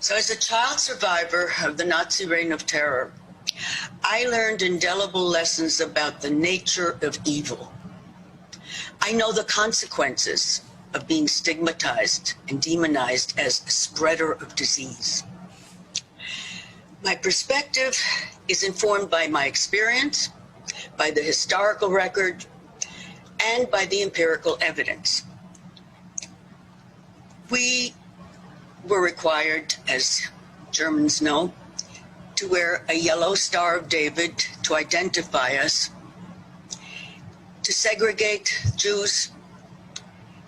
So as a child survivor of the Nazi reign of terror, I learned indelible lessons about the nature of evil. I know the consequences of being stigmatized and demonized as a spreader of disease. My perspective is informed by my experience, by the historical record, and by the empirical evidence. We were required, as Germans know, to wear a yellow Star of David to identify us, to segregate Jews.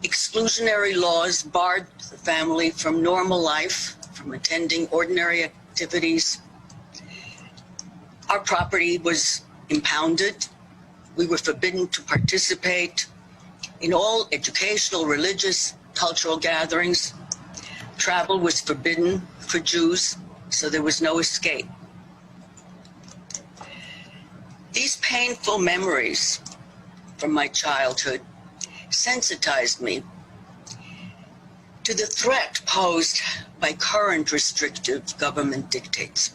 Exclusionary laws barred the family from normal life, from attending ordinary activities. Our property was impounded. We were forbidden to participate in all educational, religious, cultural gatherings. Travel was forbidden for Jews, so there was no escape. These painful memories from my childhood sensitized me to the threat posed by current restrictive government dictates.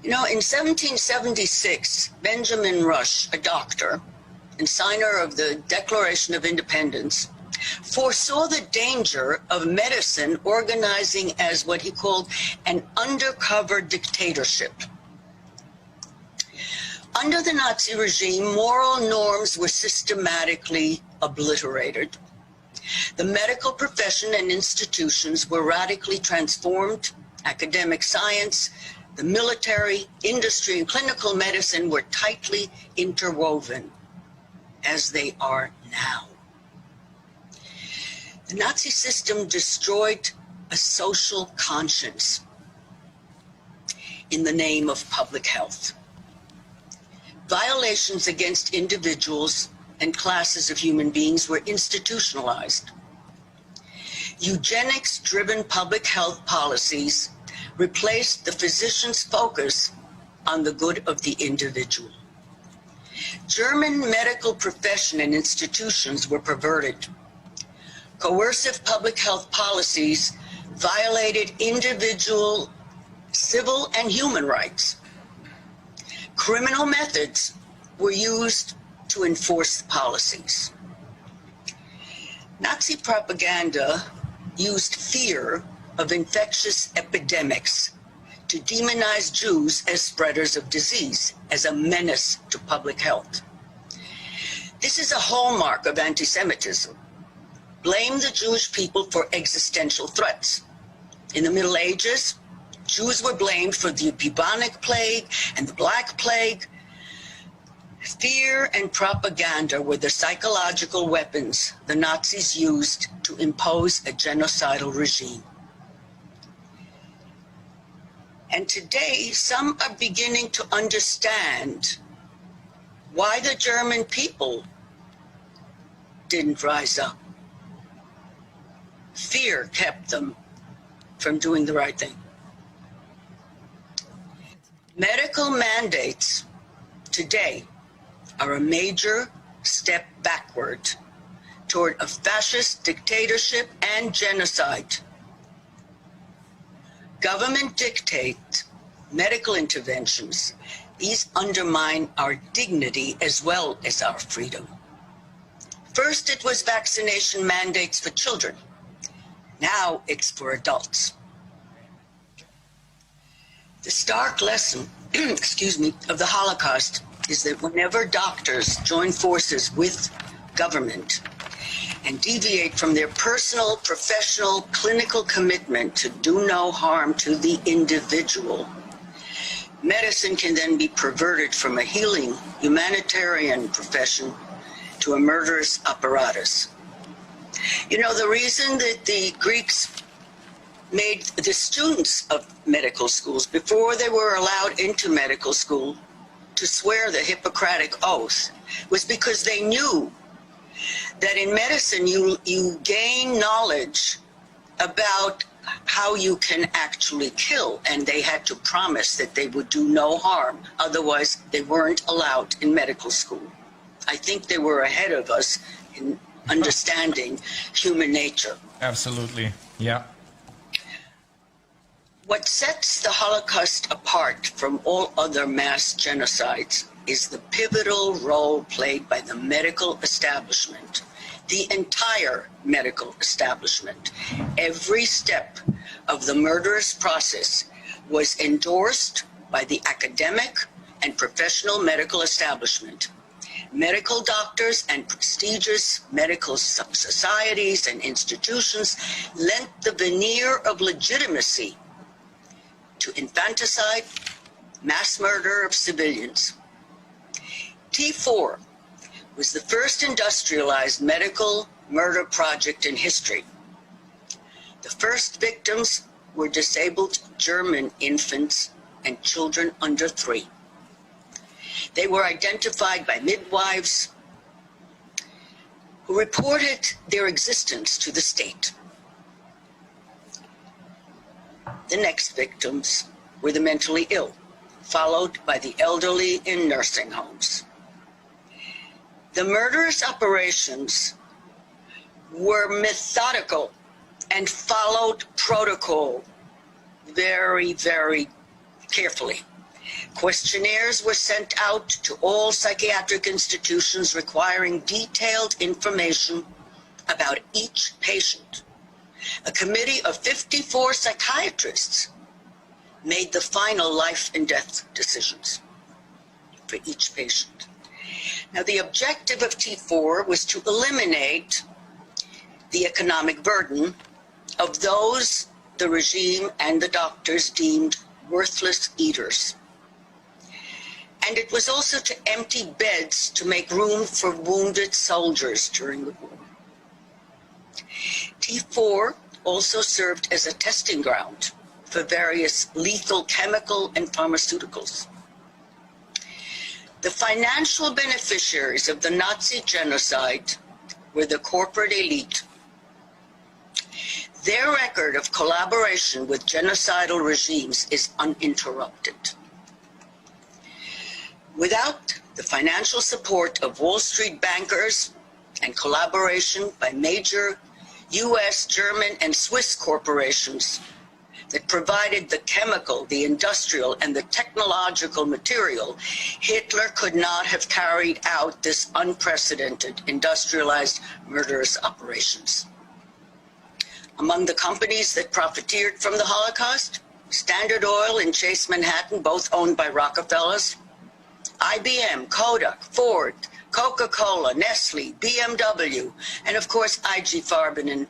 You know, in 1776, Benjamin Rush, a doctor and signer of the Declaration of Independence, foresaw the danger of medicine organizing as what he called an undercover dictatorship. Under the Nazi regime, moral norms were systematically obliterated. The medical profession and institutions were radically transformed. Academic science, the military, industry, and clinical medicine were tightly interwoven, as they are now. The Nazi system destroyed a social conscience in the name of public health. Violations against individuals and classes of human beings were institutionalized. Eugenics-driven public health policies replaced the physician's focus on the good of the individual. German medical profession and institutions were perverted. Coercive public health policies violated individual civil and human rights. Criminal methods were used to enforce the policies. Nazi propaganda used fear of infectious epidemics to demonize Jews as spreaders of disease, as a menace to public health. This is a hallmark of anti-Semitism. Blame the Jewish people for existential threats. In the Middle Ages, Jews were blamed for the bubonic plague and the Black Plague. Fear and propaganda were the psychological weapons the Nazis used to impose a genocidal regime. And today, some are beginning to understand why the German people didn't rise up. Fear kept them from doing the right thing. Medical mandates today are a major step backward toward a fascist dictatorship and genocide. Government dictate medical interventions. These undermine our dignity as well as our freedom. First, it was vaccination mandates for children. Now it's for adults. The stark lesson, of the Holocaust is that whenever doctors join forces with government and deviate from their personal, professional, clinical commitment to do no harm to the individual, medicine can then be perverted from a healing, humanitarian profession to a murderous apparatus. You know, the reason that the Greeks made the students of medical schools, before they were allowed into medical school, to swear the Hippocratic Oath was because they knew that in medicine you gain knowledge about how you can actually kill, and they had to promise that they would do no harm. Otherwise, they weren't allowed in medical school. I think they were ahead of us in understanding human nature. Absolutely, yeah. What sets the Holocaust apart from all other mass genocides is the pivotal role played by the medical establishment, the entire medical establishment. Every step of the murderous process was endorsed by the academic and professional medical establishment. Medical doctors and prestigious medical societies and institutions lent the veneer of legitimacy to infanticide, mass murder of civilians. T4 was the first industrialized medical murder project in history. The first victims were disabled German infants and children under 3. They were identified by midwives who reported their existence to the state. The next victims were the mentally ill, followed by the elderly in nursing homes. The murderous operations were methodical and followed protocol very, very carefully. Questionnaires were sent out to all psychiatric institutions requiring detailed information about each patient. A committee of 54 psychiatrists made the final life and death decisions for each patient. Now, the objective of T4 was to eliminate the economic burden of those the regime and the doctors deemed worthless eaters. And it was also to empty beds to make room for wounded soldiers during the war. T4 also served as a testing ground for various lethal chemical and pharmaceuticals. The financial beneficiaries of the Nazi genocide were the corporate elite. Their record of collaboration with genocidal regimes is uninterrupted. Without the financial support of Wall Street bankers and collaboration by major US, German, and Swiss corporations that provided the chemical, the industrial, and the technological material, Hitler could not have carried out this unprecedented industrialized murderous operations. Among the companies that profiteered from the Holocaust, Standard Oil and Chase Manhattan, both owned by Rockefellers, IBM, Kodak, Ford, Coca-Cola, Nestle, BMW, and of course IG Farben and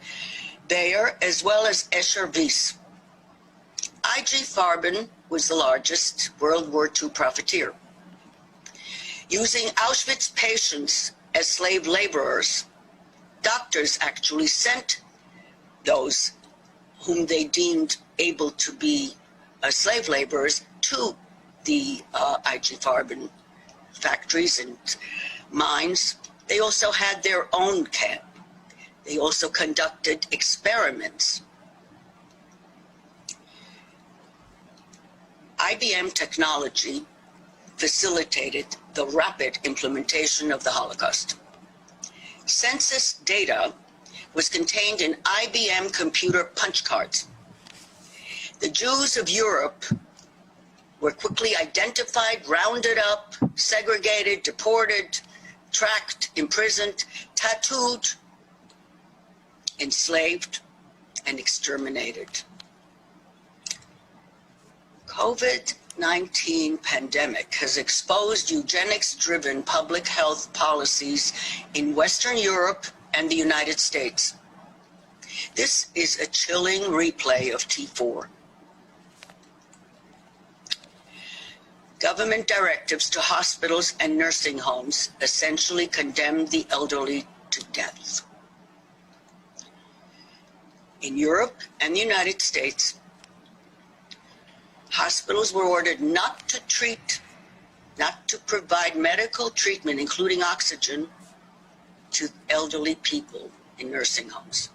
Bayer, as well as Escher Wyss. IG Farben was the largest World War II profiteer. Using Auschwitz patients as slave laborers, doctors actually sent those whom they deemed able to be slave laborers to the IG Farben factories and mines. They also had their own camp. They also conducted experiments. IBM technology facilitated the rapid implementation of the Holocaust. Census data was contained in IBM computer punch cards. The Jews of Europe were quickly identified, rounded up, segregated, deported, tracked, imprisoned, tattooed, enslaved, and exterminated. COVID-19 pandemic has exposed eugenics-driven public health policies in Western Europe and the United States. This is a chilling replay of T4. Government directives to hospitals and nursing homes essentially condemned the elderly to death. In Europe and the United States, hospitals were ordered not to provide medical treatment, including oxygen, to elderly people in nursing homes.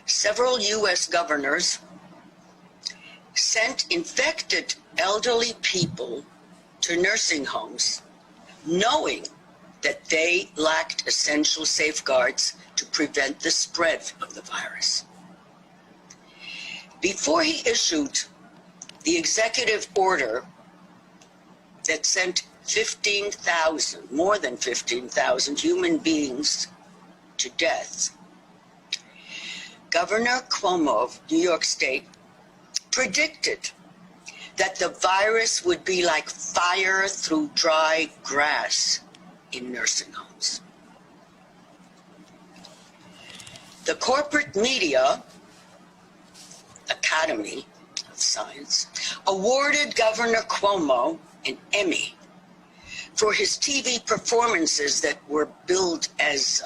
Several U.S. governors sent infected elderly people to nursing homes, knowing that they lacked essential safeguards to prevent the spread of the virus. before he issued the executive order that sent 15,000, more than 15,000 human beings to death, Governor Cuomo of New York State predicted that the virus would be like fire through dry grass in nursing homes. The corporate media Academy of Science awarded Governor Cuomo an Emmy for his TV performances that were billed as,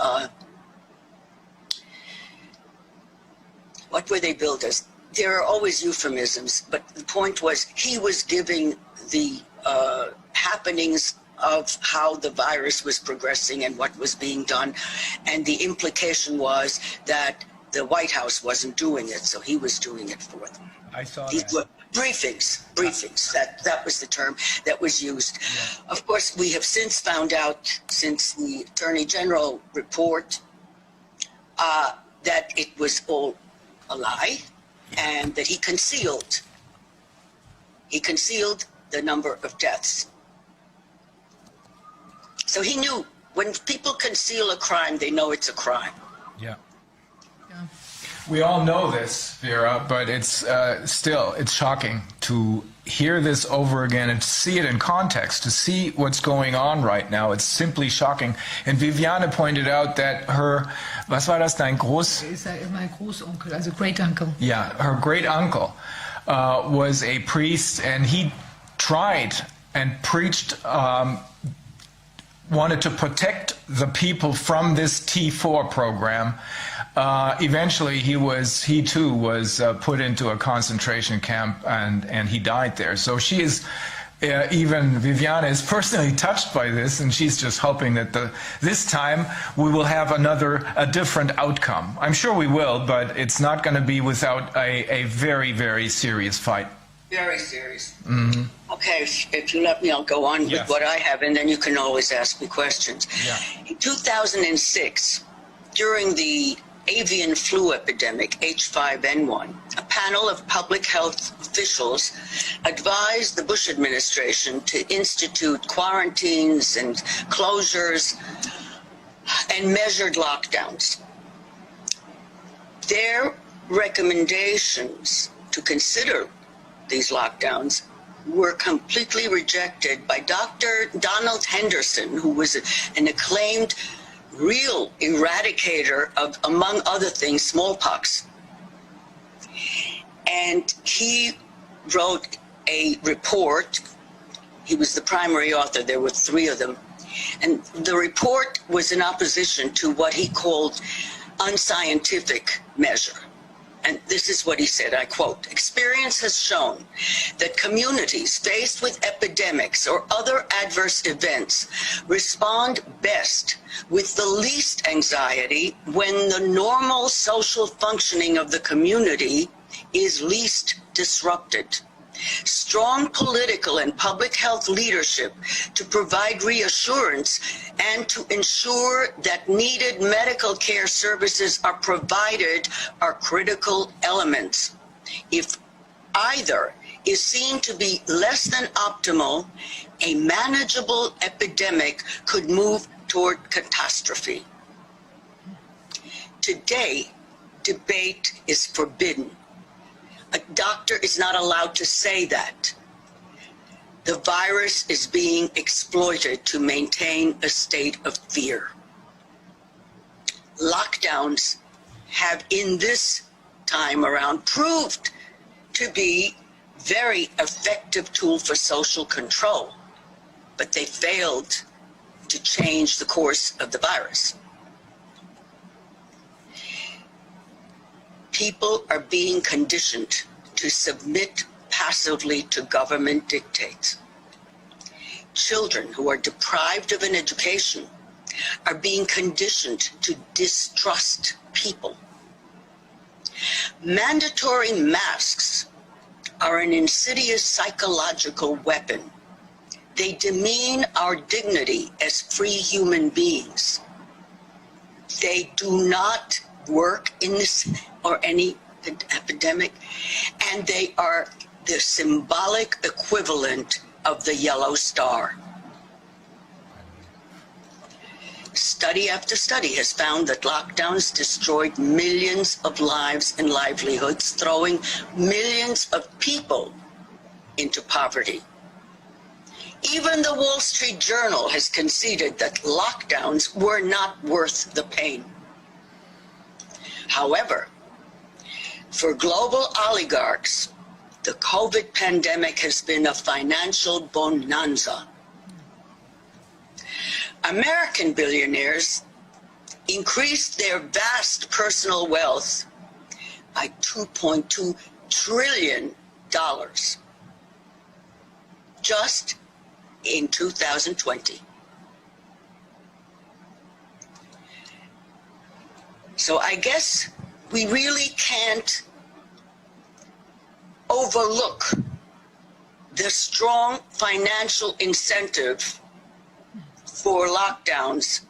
what were they billed as? There are always euphemisms, but the point was he was giving the happenings of how the virus was progressing and what was being done, and the implication was that the White House wasn't doing it, so he was doing it for them. I saw These that. were briefings. That was the term that was used. Yeah. Of course, we have since found out, since the Attorney General report, that it was all a lie, and that he concealed the number of deaths. So he knew when people conceal a crime, they know it's a crime. Yeah. We all know this, Vera, but it's still, it's shocking to hear this over again and to see it in context, to see what's going on right now. It's simply shocking. And Viviane pointed out that her, was war das, dein mein Großonkel, also great uncle. Yeah, her great uncle was a priest, and he tried and preached, wanted to protect the people from this T4 program. Eventually, he too was put into a concentration camp, and he died there. So she is, even Viviane is personally touched by this, and she's just hoping that this time we will have a different outcome. I'm sure we will, but it's not going to be without a very, very serious fight. Very serious. Mm-hmm. Okay, if you let me, I'll go on with what I have, and then you can always ask me questions. Yeah. In 2006, during the avian flu epidemic, H5N1, a panel of public health officials advised the Bush administration to institute quarantines and closures and measured lockdowns. Their recommendations to consider these lockdowns were completely rejected by Dr. Donald Henderson, who was an acclaimed real eradicator of, among other things, smallpox. And he wrote a report. He was the primary author. There were 3 of them. And the report was in opposition to what he called unscientific measure. And this is what he said, I quote, "Experience has shown that communities faced with epidemics or other adverse events respond best with the least anxiety when the normal social functioning of the community is least disrupted. Strong political and public health leadership to provide reassurance and to ensure that needed medical care services are provided are critical elements. If either is seen to be less than optimal, a manageable epidemic could move toward catastrophe. Today, debate is forbidden. A doctor is not allowed to say that. The virus is being exploited to maintain a state of fear. Lockdowns have, in this time around, proved to be very effective tool for social control, but they failed to change the course of the virus. People are being conditioned to submit passively to government dictates. Children who are deprived of an education are being conditioned to distrust people. Mandatory masks are an insidious psychological weapon. They demean our dignity as free human beings. They do not work in this or any epidemic, and they are the symbolic equivalent of the yellow star. Study after study has found that lockdowns destroyed millions of lives and livelihoods, throwing millions of people into poverty. Even the Wall Street Journal has conceded that lockdowns were not worth the pain. However, for global oligarchs, the COVID pandemic has been a financial bonanza. American billionaires increased their vast personal wealth by $2.2 trillion just in 2020. So I guess we really can't overlook the strong financial incentive for lockdowns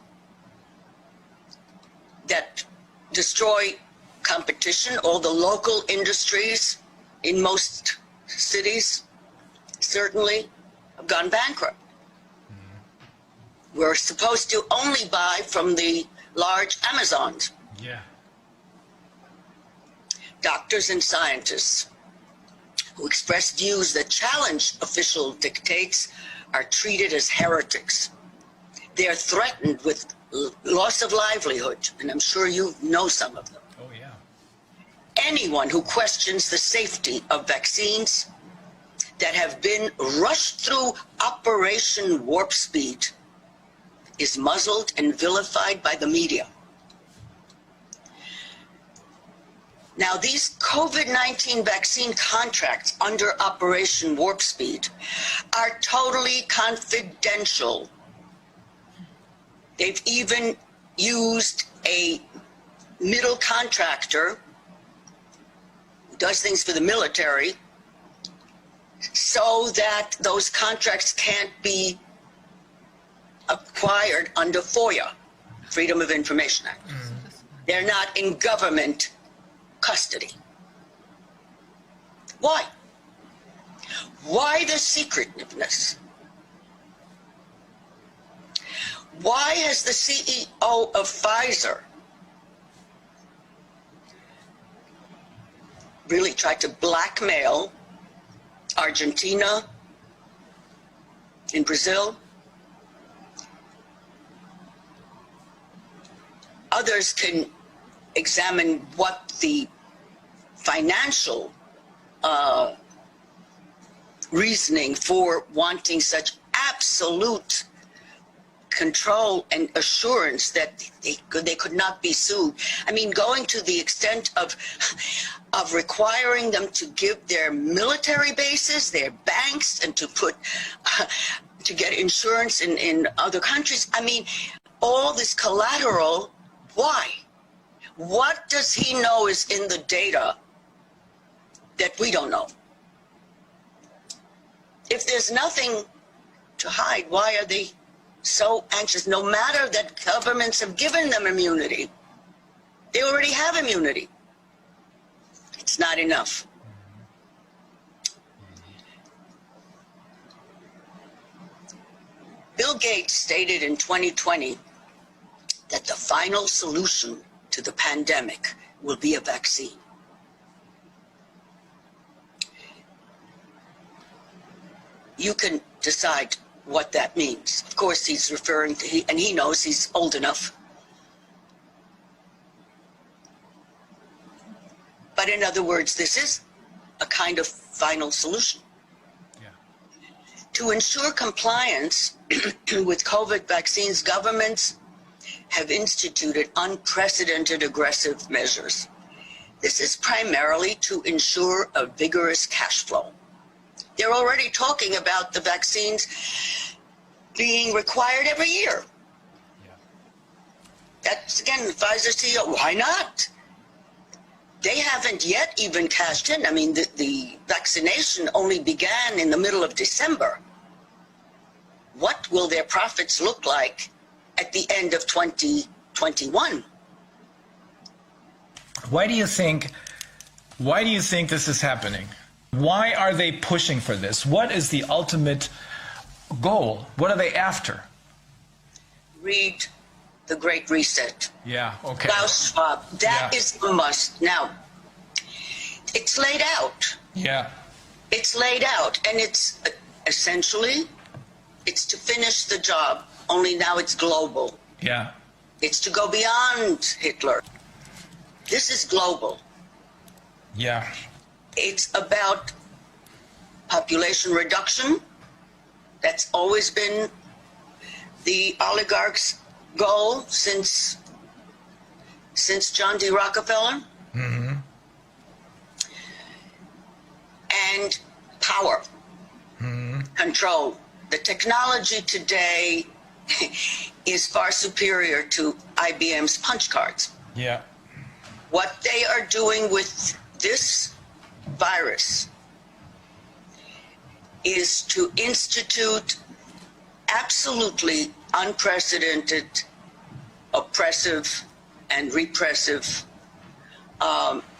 that destroy competition. All the local industries in most cities certainly have gone bankrupt. We're supposed to only buy from the large Amazons. Yeah. Doctors and scientists who express views that challenge official dictates are treated as heretics. They're threatened with loss of livelihood, and I'm sure you know some of them. Oh, yeah. Anyone who questions the safety of vaccines that have been rushed through Operation Warp Speed is muzzled and vilified by the media. Now, these COVID-19 vaccine contracts under Operation Warp Speed are totally confidential. They've even used a middle contractor who does things for the military so that those contracts can't be acquired under FOIA, Freedom of Information Act. They're not in government custody. Why? Why the secretiveness? Why has the CEO of Pfizer really tried to blackmail Argentina and Brazil? Others can examine what the financial reasoning for wanting such absolute control and assurance that they could not be sued. I mean, going to the extent of requiring them to give their military bases, their banks, and to put to get insurance in other countries. I mean, all this collateral. Why? What does he know is in the data that we don't know? If there's nothing to hide, why are they so anxious? No matter that governments have given them immunity, they already have immunity. It's not enough. Bill Gates stated in 2020 that the final solution to the pandemic will be a vaccine. You can decide what that means. Of course, he's referring to, and he knows he's old enough. But in other words, this is a kind of final solution. Yeah. To ensure compliance with COVID vaccines, governments have instituted unprecedented aggressive measures. This is primarily to ensure a vigorous cash flow. They're already talking about the vaccines being required every year. Yeah. That's, again, the Pfizer CEO, why not? They haven't yet even cashed in. I mean, the vaccination only began in the middle of December. What will their profits look like at the end of 2021? Why do you think Why do you think this is happening? Why are they pushing for this? What is the ultimate goal? What are they after? Read The Great Reset. Yeah, okay. Klaus Schwab. That Yeah. is a must. Now, it's laid out. Yeah. It's laid out, and it's essentially, it's to finish the job, only now it's global. Yeah. It's to go beyond Hitler. This is global. Yeah. It's about population reduction. That's always been the oligarchs' goal since John D. Rockefeller. Mm-hmm. And power, control. The technology today is far superior to IBM's punch cards. Yeah. What they are doing with this virus is to institute absolutely unprecedented, oppressive and repressive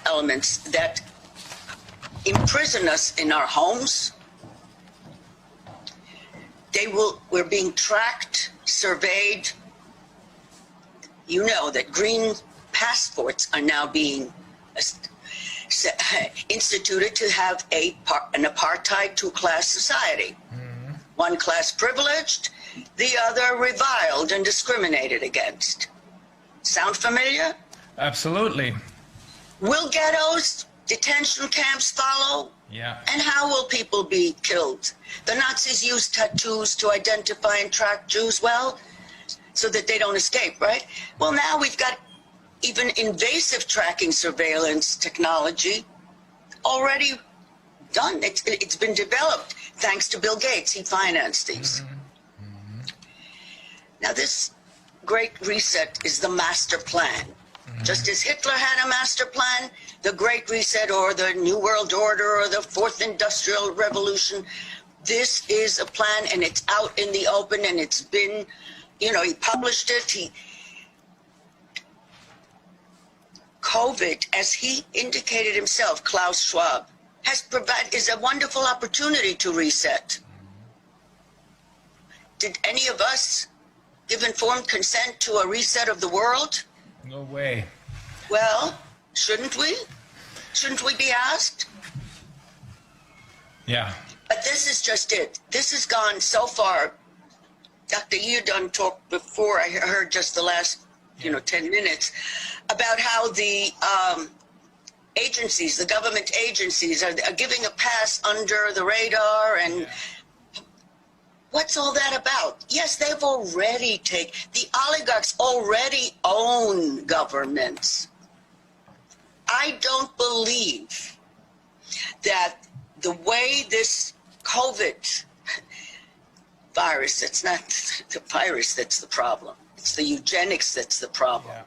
elements that imprison us in our homes. We're being tracked, surveyed. You know that green passports are now being instituted to have an apartheid two-class society. Mm-hmm. One class privileged, the other reviled and discriminated against. Sound familiar? Absolutely. Will ghettos, detention camps follow? Yeah. And how will people be killed? The Nazis used tattoos to identify and track Jews, well, so that they don't escape, right? Well, now we've got even invasive tracking surveillance technology already done. It's been developed thanks to Bill Gates. He financed these. Mm-hmm. Mm-hmm. Now, this Great Reset is the master plan. Mm-hmm. Just as Hitler had a master plan, the Great Reset or the New World Order or the Fourth Industrial Revolution, this is a plan, and it's out in the open, and it's been, he published it. COVID, as he indicated himself, Klaus Schwab, is a wonderful opportunity to reset. Did any of us give informed consent to a reset of the world? No way. Well, shouldn't we? Shouldn't we be asked? Yeah. But this is just it. This has gone so far. Dr. Yudun talked before, I heard just the last 10 minutes, about how the agencies, the government agencies, are giving a pass under the radar, and what's all that about? Yes, they've already the oligarchs already own governments. I don't believe that the way this COVID virus, it's not the virus that's the problem. It's the eugenics that's the problem. Yeah.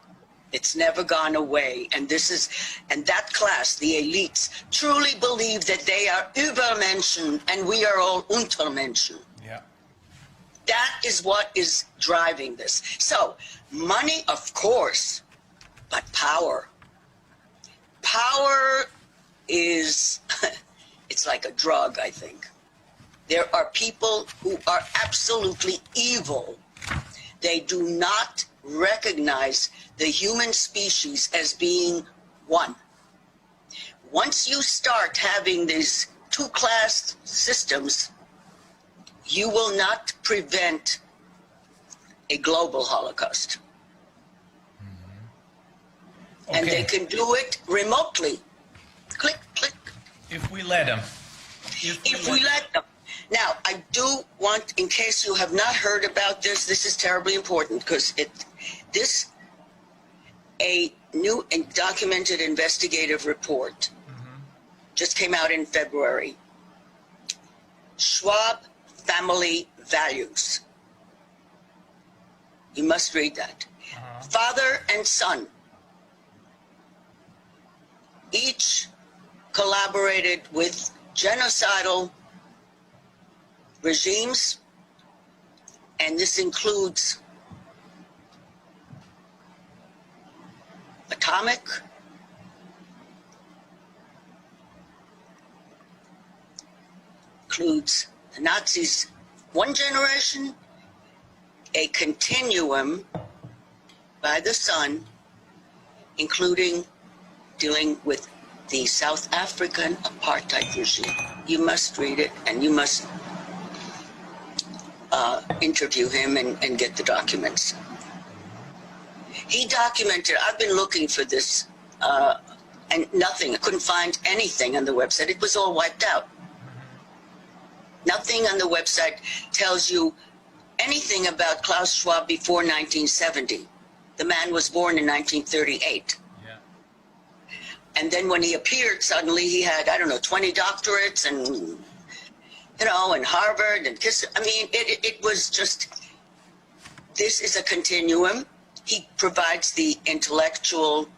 It's never gone away. And that class, the elites, truly believe that they are Übermenschen and we are all Untermenschen. Yeah. That is what is driving this. So, money, of course, but power. Power is, it's like a drug, I think. There are people who are absolutely evil. They do not recognize the human species as being one. Once you start having these two-class systems, you will not prevent a global Holocaust. Mm-hmm. Okay. And they can do it remotely. Click, click. If we let them. If we let them. Now, I do want, in case you have not heard about this is terribly important, because a new and documented investigative report just came out in February. Schwab Family Values. You must read that. Father and son each collaborated with genocidal regimes, and this includes atomic, includes the Nazis, one generation, a continuum by the son, including dealing with the South African apartheid regime. You must read it, and you must interview him and get the documents. He documented, I've been looking for this, and nothing, I couldn't find anything on the website. It was all wiped out. Nothing on the website tells you anything about Klaus Schwab before 1970. The man was born in 1938. Yeah. And then when he appeared, suddenly he had, 20 doctorates and, and Harvard and Kiss. I mean, it was just, this is a continuum. He provides the intellectual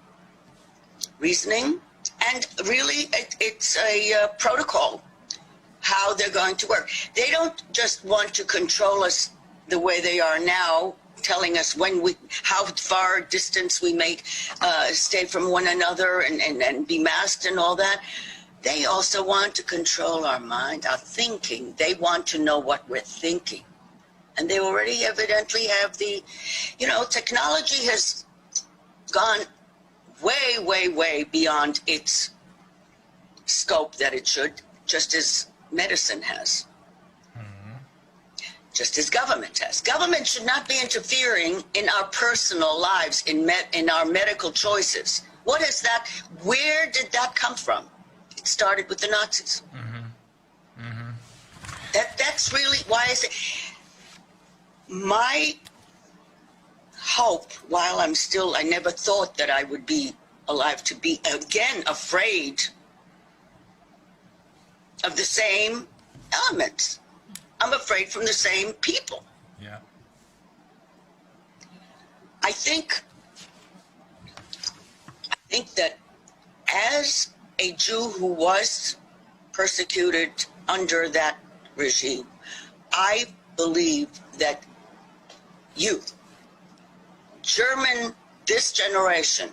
reasoning, and really it's a protocol, how they're going to work. They don't just want to control us the way they are now, telling us how far distance we may stay from one another and be masked and all that. They also want to control our mind, our thinking. They want to know what we're thinking. And they already evidently have the, technology has gone way, way, way beyond its scope that it should, just as medicine has. Just as government has. Government should not be interfering in our personal lives, in our medical choices. What is that? Where did that come from? It started with the Nazis. That's really why I say my hope, while I never thought that I would be alive to be again afraid of the same elements. I'm afraid from the same people. Yeah. I think that as a Jew who was persecuted under that regime, I believe that this generation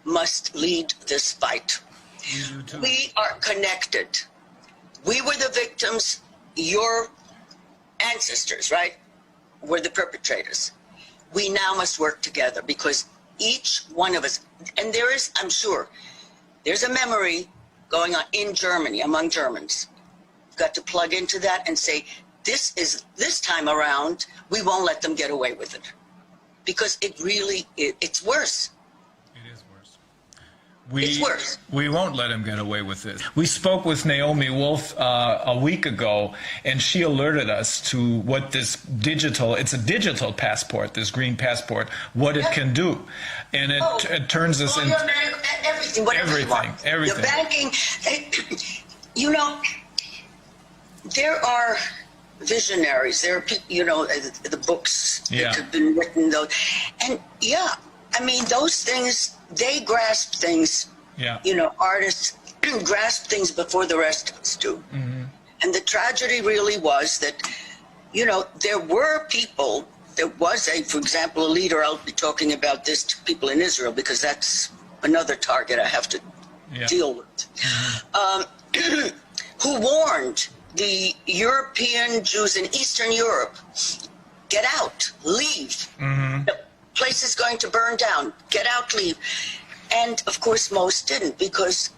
must lead this fight. You do too. We are connected. We were the victims. Your ancestors, right, were the perpetrators. We now must work together because each one of us, and there is, I'm sure, there's a memory going on in Germany, among Germans. You've got to plug into that and say, this time around, we won't let them get away with it. Because it's worse. It is worse. It's worse. We won't let him get away with it. We spoke with Naomi Wolf a week ago, and she alerted us to what it's a digital passport, this green passport, what it can do. And it turns us into everything, whatever you want. Everything. The banking, there are visionaries. There are people, the books that have been written, though. And those things, they grasp things, artists grasp things before the rest of us do. Mm-hmm. And the tragedy really was that, there were people, there was for example, a leader, I'll be talking about this to people in Israel because that's another target I have to deal with, who warned the European Jews in Eastern Europe, get out, leave. Mm-hmm. The place is going to burn down. Get out, leave. And, of course, most didn't because,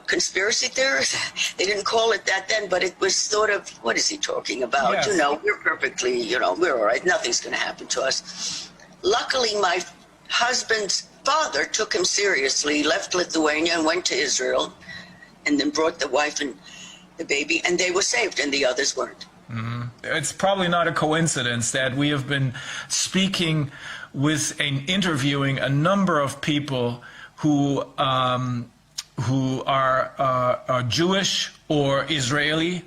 conspiracy theorists, they didn't call it that then, but it was sort of, what is he talking about? Yes. We're perfectly, we're all right. Nothing's going to happen to us. Luckily, my husband's father took him seriously, left Lithuania and went to Israel, and then brought the wife and the baby, and they were saved, and the others weren't. Mm-hmm. It's probably not a coincidence that we have been speaking with and interviewing a number of people who are Jewish or Israeli,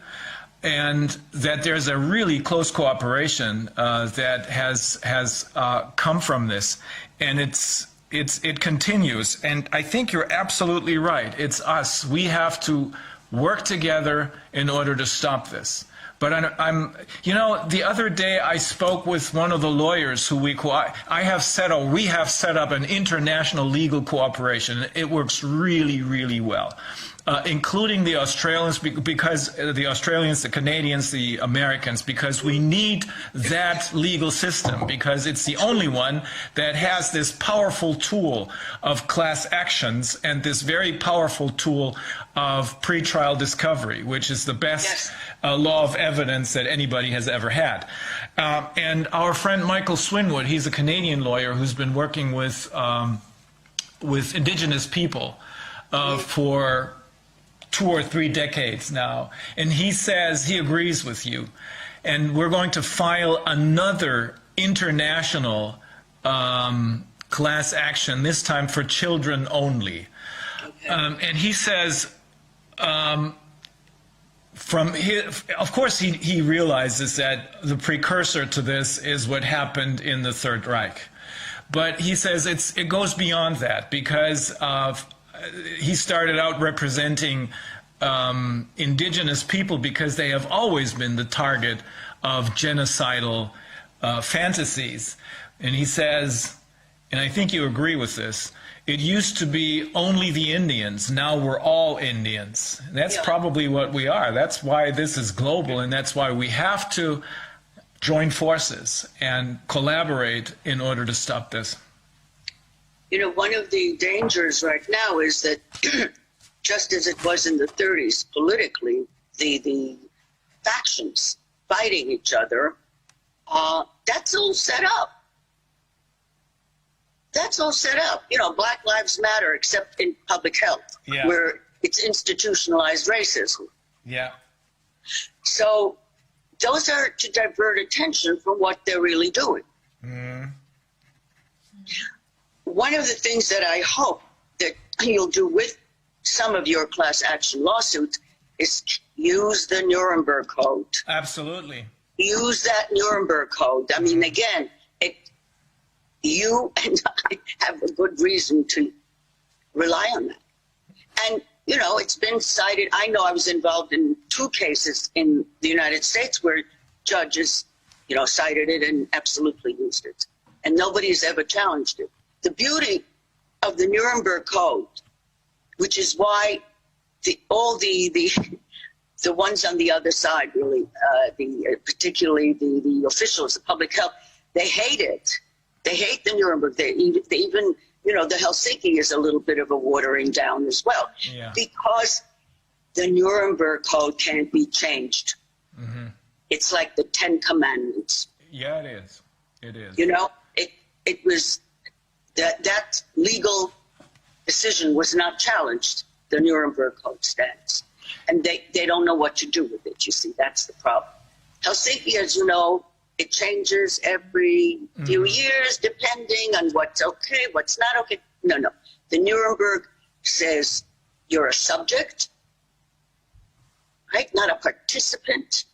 and that there's a really close cooperation that has come from this, and it continues. And I think you're absolutely right. It's us. We have to work together in order to stop this. But the other day I spoke with one of the lawyers who we have set up an international legal cooperation. It works really, really well. including the Australians, because the Australians, the Canadians, the Americans, because we need that legal system, because it's the only one that has this powerful tool of class actions and this very powerful tool of pretrial discovery, which is the best law of evidence that anybody has ever had. And our friend Michael Swinwood, he's a Canadian lawyer who's been working with Indigenous people for 2 or 3 decades now, and he says he agrees with you, and we're going to file another international class action, this time for children only. And he says, of course he realizes that the precursor to this is what happened in the Third Reich, but he says it goes beyond that, because he started out representing indigenous people because they have always been the target of genocidal fantasies. And he says, and I think you agree with this, it used to be only the Indians, now we're all Indians. And that's probably what we are. That's why this is global, and that's why we have to join forces and collaborate in order to stop this. You know, one of the dangers right now is that just as it was in the 30s politically, the factions fighting each other, that's all set up. That's all set up. You know, Black Lives Matter, except in public health, where it's institutionalized racism. Yeah. So those are to divert attention from what they're really doing. Mm. One of the things that I hope that you'll do with some of your class action lawsuits is use the Nuremberg Code. Absolutely. Use that Nuremberg Code. I mean, again, you and I have a good reason to rely on that. And, you know, it's been cited. I know I was involved in 2 cases in the United States where judges, you know, cited it and absolutely used it. And nobody's ever challenged it. The beauty of the Nuremberg Code, which is why all the ones on the other side, really, particularly the officials, the public health, they hate it. They hate the Nuremberg. They even, you know, the Helsinki is a little bit of a watering down as well, because the Nuremberg Code can't be changed. Mm-hmm. It's like the 10 Commandments. Yeah, it is. It is. You know, it was that legal decision was not challenged. The Nuremberg Code stands, and they don't know what to do with it. You see, that's the problem. Helsinki, as you know, it changes every few years depending on what's okay, what's not okay. No. The Nuremberg says you're a subject, right? Not a participant.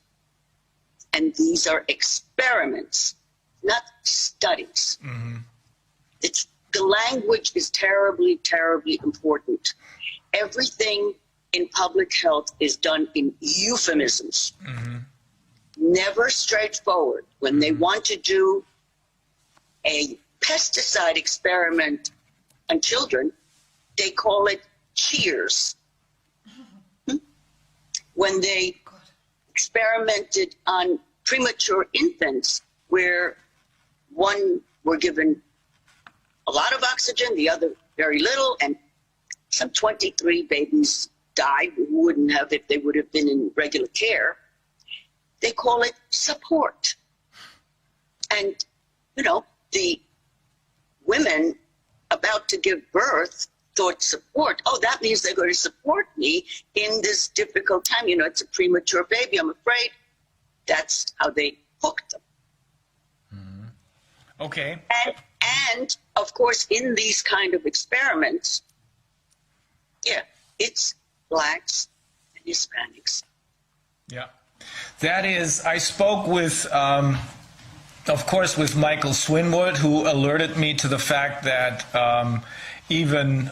And these are experiments, not studies. Mm-hmm. The language is terribly, terribly important. Everything in public health is done in euphemisms. Mm-hmm. Never straightforward. When they want to do a pesticide experiment on children, they call it cheers. When they experimented on premature infants, where one were given a lot of oxygen, the other very little, and some 23 babies died who wouldn't have if they would have been in regular care. They call it support. And, you know, the women about to give birth thought support. Oh, that means they're going to support me in this difficult time. You know, it's a premature baby, I'm afraid. That's how they hooked them. Mm-hmm. Okay. And, of course, in these kind of experiments, it's Blacks and Hispanics. Yeah. That is, I spoke with, of course, with Michael Swinwood, who alerted me to the fact that even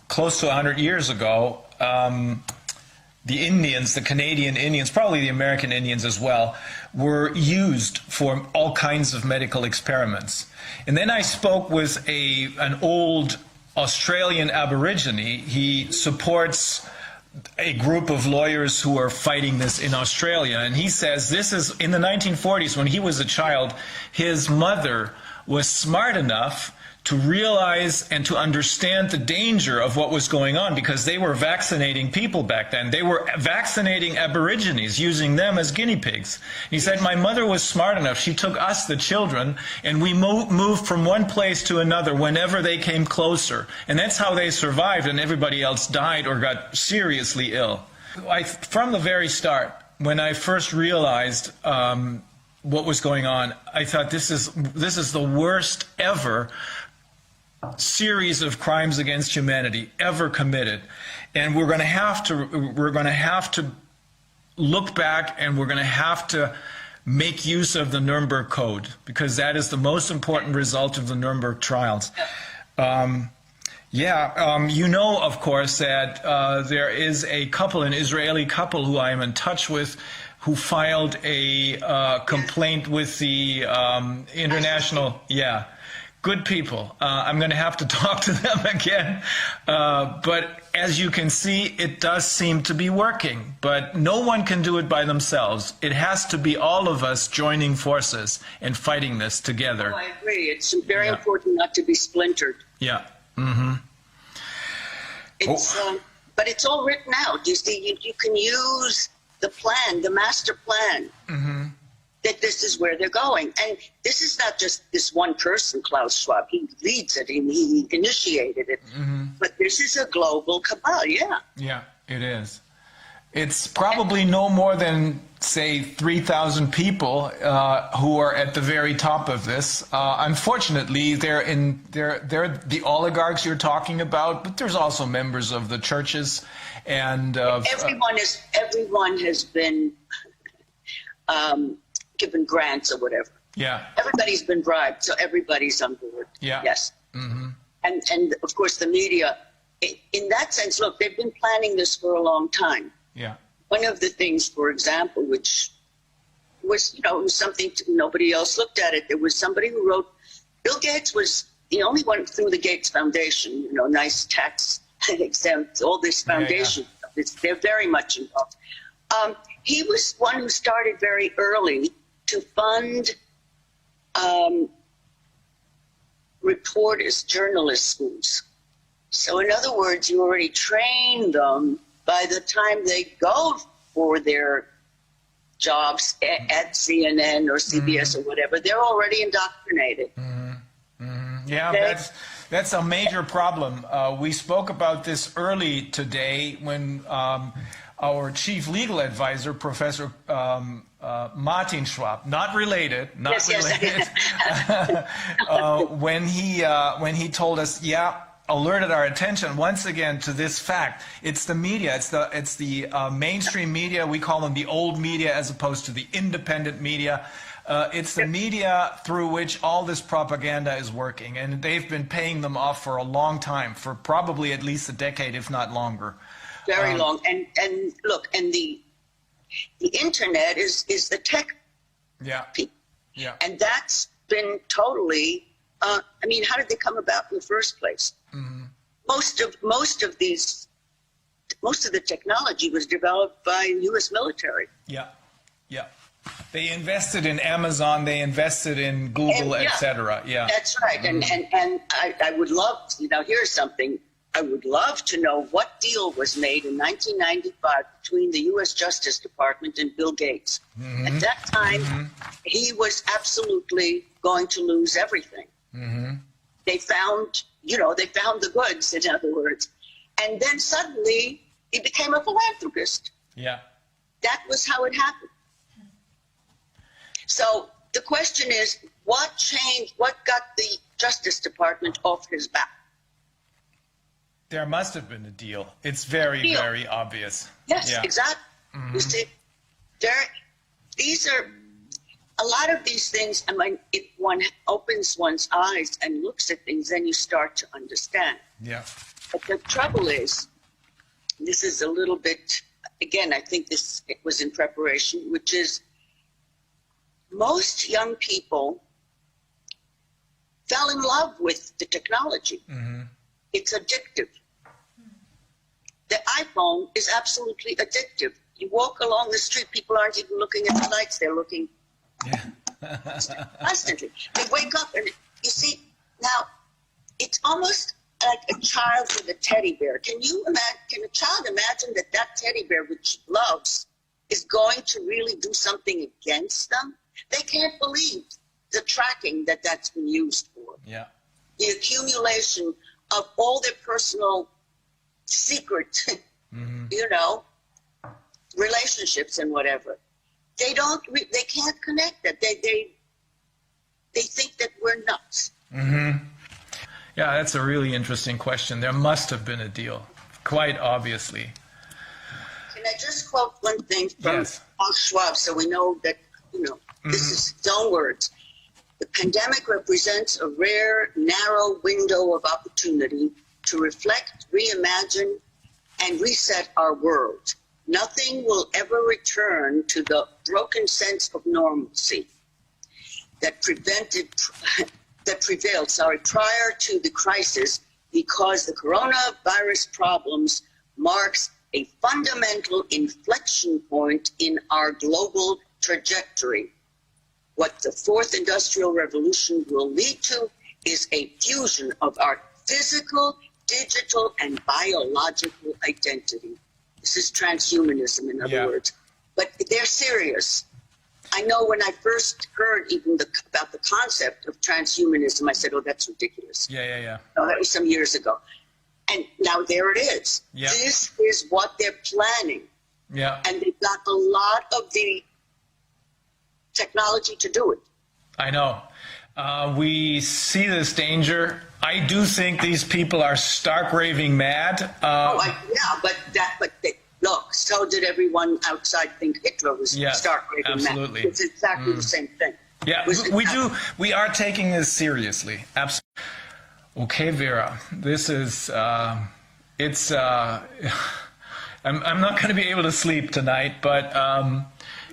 close to 100 years ago, the Indians, the Canadian Indians, probably the American Indians as well, were used for all kinds of medical experiments. And then I spoke with an old Australian Aborigine. He supports a group of lawyers who are fighting this in Australia. And he says this is in the 1940s, when he was a child, his mother was smart enough to realize and to understand the danger of what was going on, because they were vaccinating people back then. They were vaccinating Aborigines, using them as guinea pigs. He said, my mother was smart enough. She took us, the children, and we moved from one place to another whenever they came closer. And that's how they survived, and everybody else died or got seriously ill. From the very start, when I first realized what was going on, I thought this is the worst ever series of crimes against humanity ever committed, and we're going to have to look back, and we're going to have to make use of the Nuremberg Code, because that is the most important result of the Nuremberg trials. You know, of course, that there is a couple, an Israeli couple who I am in touch with, who filed a complaint with the international, good people. I'm going to have to talk to them again. But as you can see, it does seem to be working. But no one can do it by themselves. It has to be all of us joining forces and fighting this together. Oh, I agree. It's very important not to be splintered. Yeah. Mm-hmm. But it's all written out. You see, you can use the plan, the master plan. Mm-hmm. That this is where they're going. And this is not just this one person, Klaus Schwab. He leads it, and he initiated it. Mm-hmm. But this is a global cabal, Yeah, it is. It's probably no more than, say, 3,000 people who are at the very top of this. Unfortunately, they're the oligarchs you're talking about, but there's also members of the churches. And everyone has been given grants or whatever. Yeah. Everybody's been bribed, so everybody's on board. Yeah. Yes. Mm-hmm. And of course the media, in that sense, look, they've been planning this for a long time. Yeah. One of the things, for example, which was, something nobody else looked at it. There was somebody who wrote, Bill Gates was the only one through the Gates Foundation, nice tax exempt, all this foundation. Yeah. They're very much involved. He was one who started very early to fund reporters, journalist schools. So in other words, you already train them by the time they go for their jobs at CNN or CBS or whatever. They're already indoctrinated. Yeah, that's a major problem. We spoke about this early today when our chief legal advisor, Professor Martin Schwab, not related, when he told us, alerted our attention once again to this fact. It's the media. It's the mainstream media. We call them the old media as opposed to the independent media. It's the media through which all this propaganda is working, and they've been paying them off for a long time, for probably at least a decade, if not longer. Very long. And look, and the internet is the tech people. Yeah. And that's been totally, how did they come about in the first place? Mm-hmm. Most of the technology was developed by U.S. military. Yeah. They invested in Amazon, they invested in Google, etc. Yeah. That's right. Mm-hmm. And I would love, here's something. I would love to know what deal was made in 1995 between the U.S. Justice Department and Bill Gates. Mm-hmm. At that time, he was absolutely going to lose everything. Mm-hmm. They found the goods, in other words. And then suddenly he became a philanthropist. Yeah. That was how it happened. So the question is, what changed? What got the Justice Department off his back? There must have been a deal. It's very, very obvious. Yes, exactly. Mm-hmm. You see, these are a lot of these things. If one opens one's eyes and looks at things, then you start to understand. Yeah. But the trouble is, this is a little bit, again, I think it was in preparation, which is most young people fell in love with the technology. Mm-hmm. It's addictive. The iPhone is absolutely addictive. You walk along the street, people aren't even looking at the lights, they're looking constantly. They wake up and you see, now it's almost like a child with a teddy bear. Can a child imagine that teddy bear, which loves, is going to really do something against them? They can't believe the tracking that's been used for. Yeah. The accumulation of all their personal secret, relationships and whatever. They can't connect that. They think that we're nuts. Mm-hmm. Yeah, that's a really interesting question. There must have been a deal, quite obviously. Can I just quote one thing from Klaus Schwab so we know that, this is his own words. The pandemic represents a rare, narrow window of opportunity to reflect, reimagine, and reset our world. Nothing will ever return to the broken sense of normalcy that prevailed prior to the crisis, because the coronavirus problems marks a fundamental inflection point in our global trajectory. What the fourth industrial revolution will lead to is a fusion of our physical, digital, and biological identity. This is transhumanism, in other words. But they're serious. I know when I first heard even about the concept of transhumanism, I said, oh, that's ridiculous. Yeah. No, that was some years ago. And now there it is. Yeah. This is what they're planning. Yeah. And they've got a lot of the technology to do it. I know. We see this danger. I do think these people are stark raving mad. Look, so did everyone outside think Hitler was stark raving mad. It's exactly the same thing. Yeah, we are taking this seriously. Absolutely. Okay, Vera, this is, I'm not going to be able to sleep tonight, but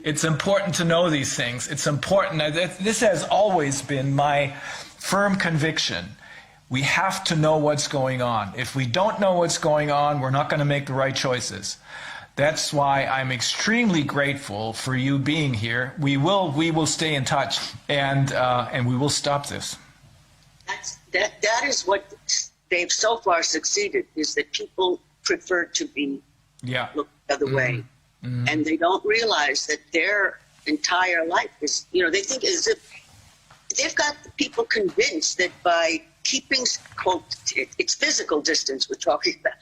it's important to know these things. It's important. This has always been my firm conviction. We have to know what's going on. If we don't know what's going on, we're not going to make the right choices. That's why I'm extremely grateful for you being here. We will stay in touch, and we will stop this. That is what they've so far succeeded, is that people prefer to be looked the other way. Mm-hmm. And they don't realize that their entire life is, they think as if they've got people convinced that by keeping, quote, it's physical distance we're talking about,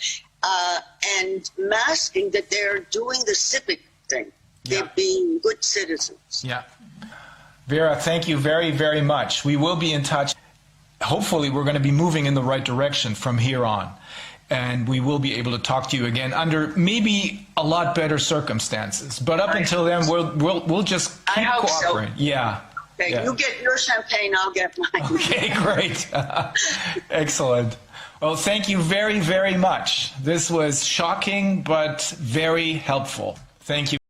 and masking, that they're doing the civic thing. They're being good citizens. Yeah. Vera, thank you very, very much. We will be in touch. Hopefully we're going to be moving in the right direction from here on. And we will be able to talk to you again under maybe a lot better circumstances. But up until then, we'll just keep cooperating. So. Yeah. Okay, yeah. You get your champagne, I'll get mine. Okay, great. Excellent. Well, thank you very, very much. This was shocking, but very helpful. Thank you.